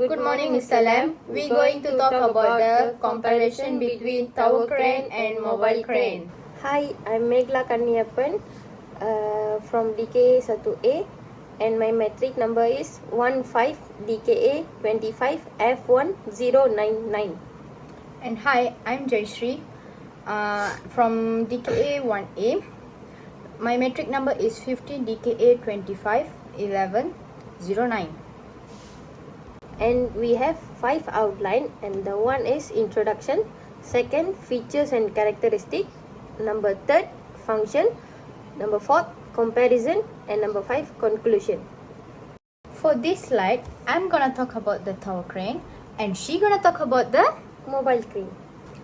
Good morning, Mr. Lam. We're going to talk about the comparison between tower crane and mobile crane. Hi, I'm Megala from DKA 1A and my metric number is 15 DKA 25 F1099. And hi, I'm Jaishree from DKA 1A. My metric number is 50 DKA 25 1109. And we have 5 outline, and the one is introduction, second features and characteristic, number 3 function, number 4 comparison, and number 5 conclusion. For this slide, I'm gonna talk about the tower crane and she gonna talk about the mobile crane.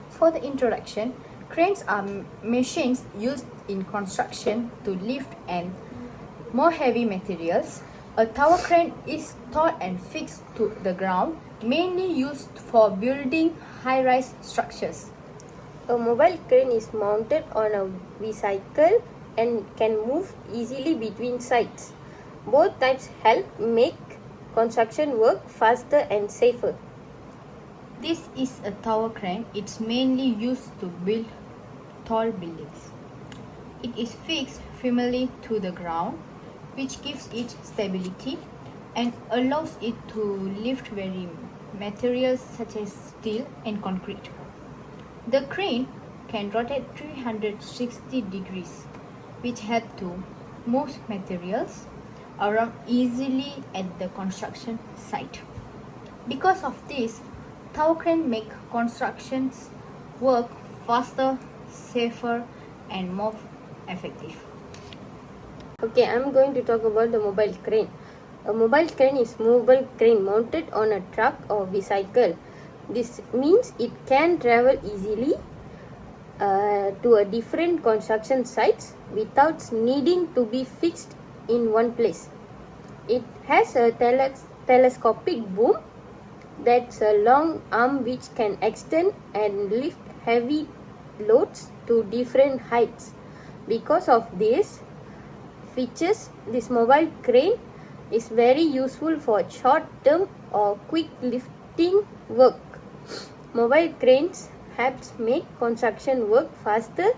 For the introduction, cranes are machines used in construction to lift and more heavy materials. A tower crane is towed and fixed to the ground, mainly used for building high-rise structures. A mobile crane is mounted on a vehicle and can move easily between sites. Both types help make construction work faster and safer. This is a tower crane. It's mainly used to build tall buildings. It is fixed firmly to the ground, which gives it stability and allows it to lift heavy materials such as steel and concrete. The crane can rotate 360 degrees, which helps to move materials around easily at the construction site. Because of this, tower crane make constructions work faster, safer, and more effective. Okay, I'm going to talk about the mobile crane. A mobile crane is movable crane mounted on a truck or vehicle. This means it can travel easily to a different construction sites without needing to be fixed in one place. It has a telescopic boom that's a long arm which can extend and lift heavy loads to different heights. Because of this features, this mobile crane is very useful for short-term or quick lifting work. Mobile cranes helps make construction work faster,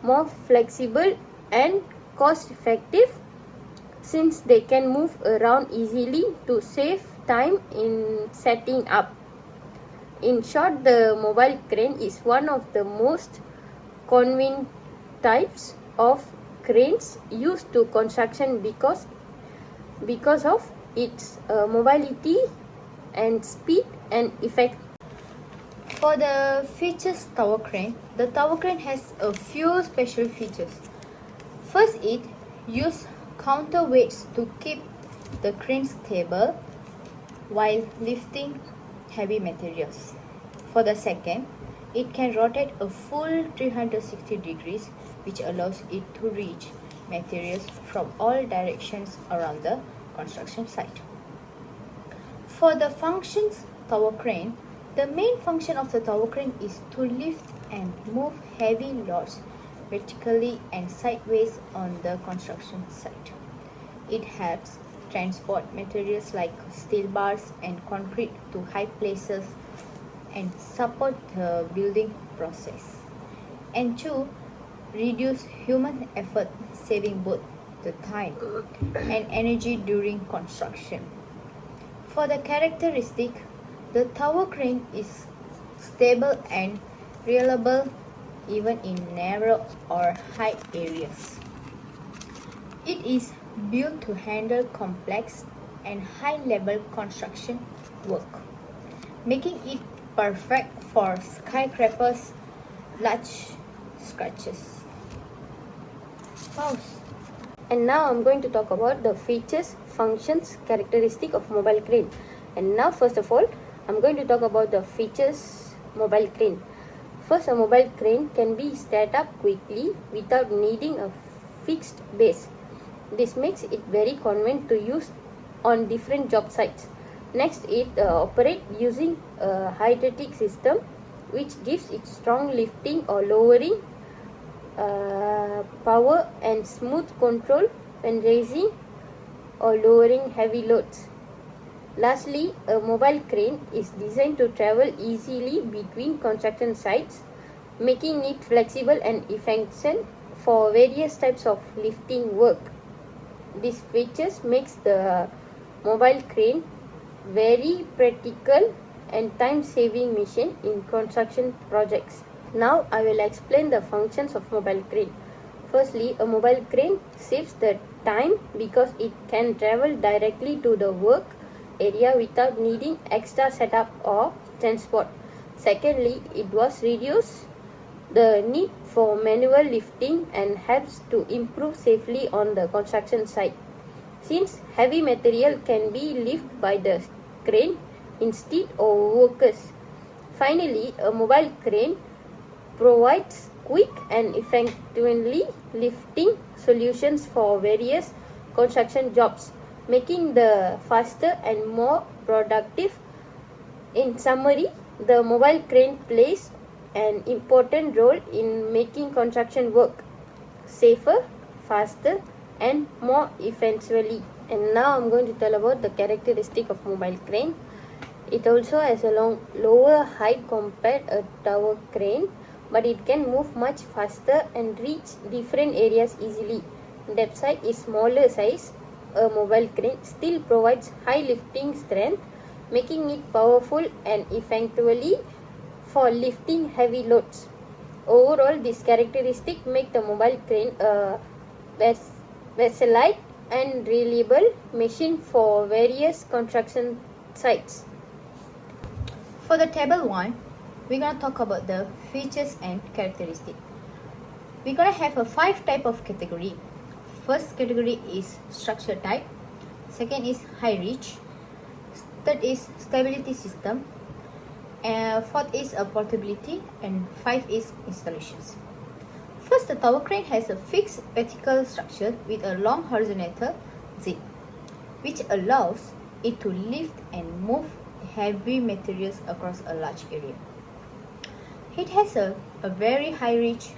more flexible, and cost-effective, since they can move around easily to save time in setting up. In short, the mobile crane is one of the most convenient types of cranes used to construction because of its mobility and speed and effect. For the features tower crane, the tower crane has a few special features. First, it uses counterweights to keep the crane stable while lifting heavy materials. For the second, it can rotate a full 360 degrees, which allows it to reach materials from all directions around the construction site. For the functions tower crane, the main function of the tower crane is to lift and move heavy loads vertically and sideways on the construction site. It helps transport materials like steel bars and concrete to high places and support the building process. And 2, reduce human effort, saving both the time and energy during construction. For the characteristic, the tower crane is stable and reliable even in narrow or high areas. It is built to handle complex and high-level construction work, making it perfect for skyscrapers, large structures. Pause. And now I'm going to talk about the features, functions, characteristic of mobile crane. And now first of all, I'm going to talk about the features mobile crane. First, a mobile crane can be set up quickly without needing a fixed base. This makes it very convenient to use on different job sites. Next, it operates using a hydraulic system, which gives it strong lifting or lowering power and smooth control when raising or lowering heavy loads. Lastly, a mobile crane is designed to travel easily between construction sites, making it flexible and efficient for various types of lifting work. These features makes the mobile crane very practical and time-saving machine in construction projects. Now I will explain the functions of mobile crane. Firstly, a mobile crane saves the time because it can travel directly to the work area without needing extra setup or transport. Secondly, it was reduce the need for manual lifting and helps to improve safely on the construction site. Since heavy material can be lifted by the crane instead of workers. Finally, a mobile crane provides quick and effectively lifting solutions for various construction jobs, making the faster and more productive. In summary, the mobile crane plays an important role in making construction work safer, faster, and more effectively. And now I'm going to tell about the characteristic of mobile crane. It also has a lower height compared to a tower crane, but it can move much faster and reach different areas easily. Depth side is smaller size. A mobile crane still provides high lifting strength, making it powerful and effectively for lifting heavy loads. Overall, this characteristic make the mobile crane a versatile and reliable machine for various construction sites. For the table 1, we're going to talk about the features and characteristics. We're going to have a 5 type of category. First category is structure type. Second is high reach. Third is stability system. Fourth is portability. And 5 is installations. First, the tower crane has a fixed vertical structure with a long horizontal zip, which allows it to lift and move heavy materials across a large area. It has a very high reach,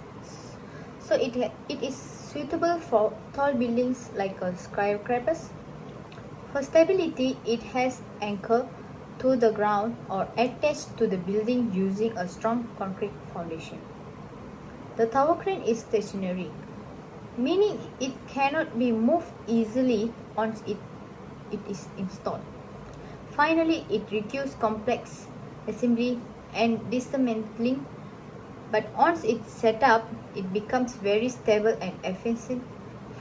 so it is suitable for tall buildings like skyscrapers. For stability, it has anchor to the ground or attached to the building using a strong concrete foundation. The tower crane is stationary, meaning it cannot be moved easily once it is installed. Finally, it reduces complex assembly and dismantling, but once it's set up, it becomes very stable and efficient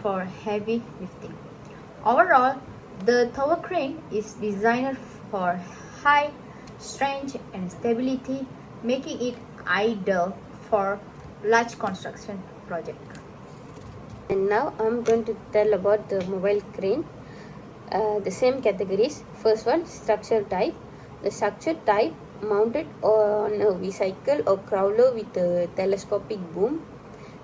for heavy lifting. Overall, the tower crane is designed for high strength and stability, making it ideal for large construction project. And now I'm going to tell about the mobile crane. The same categories. First one, structure type. The structure type mounted on a vehicle or crawler with a telescopic boom.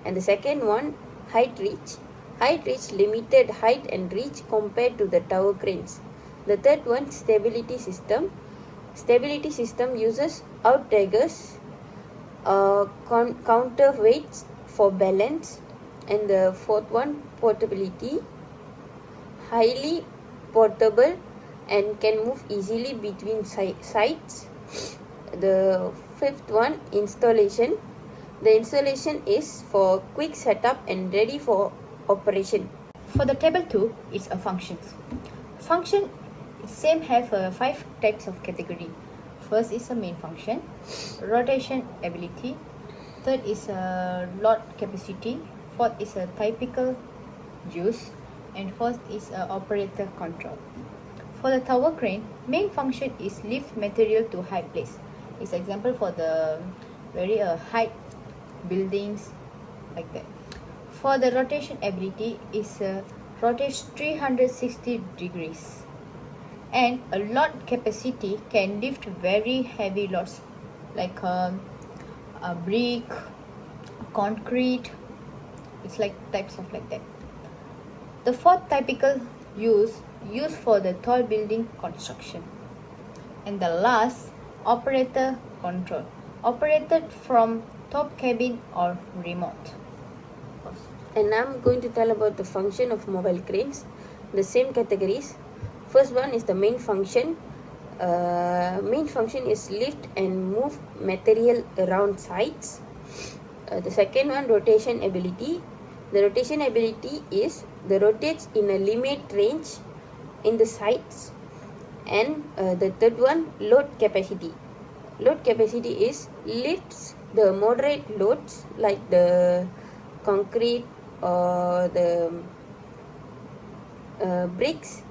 And the second one, height reach. Height reach, limited height and reach compared to the tower cranes. The third one, stability system. Stability system uses outriggers, counterweights for balance. And the fourth one, portability. Highly portable and can move easily between sites. The fifth one, installation. The installation is for quick setup and ready for operation. For the table 2, it's a functions. Function same have 5 types of category. First is a main function, rotation ability. Third is a load capacity. Fourth is a typical use. And fourth is operator control. For the tower crane, main function is lift material to high place. It's example for the very high buildings like that. For the rotation ability is rotates 360 degrees. And a load capacity can lift very heavy loads like a brick, concrete. It's like types of like that. The fourth typical use for the tall building construction. And the last, operator control, operated from top cabin or remote. And I'm going to tell about the function of mobile cranes. The same categories. First one is the main function. Main function is lift and move material around sites. The second one, rotation ability. The rotation ability is the rotates in a limit range in the sites. And the third one, load capacity. Load capacity is lifts the moderate loads like the concrete or the bricks,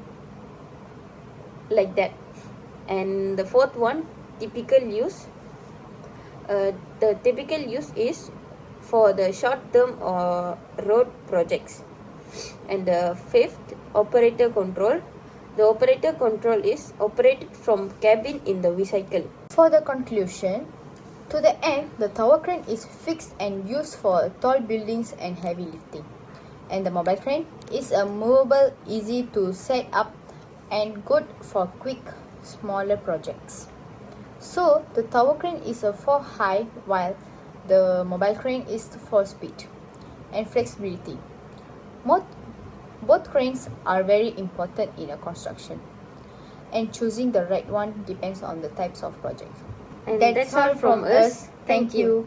like that. And the fourth one, typical use. The typical use is for the short term or road projects. And the fifth, operator control. The operator control is operated from cabin in the vehicle. For the conclusion, to the end, the tower crane is fixed and used for tall buildings and heavy lifting. And the mobile crane is a movable, easy to set up and good for quick, smaller projects. So, the tower crane is for height while the mobile crane is for speed and flexibility. Both cranes are very important in a construction, and choosing the right one depends on the types of projects. And that's all from us. Thank you.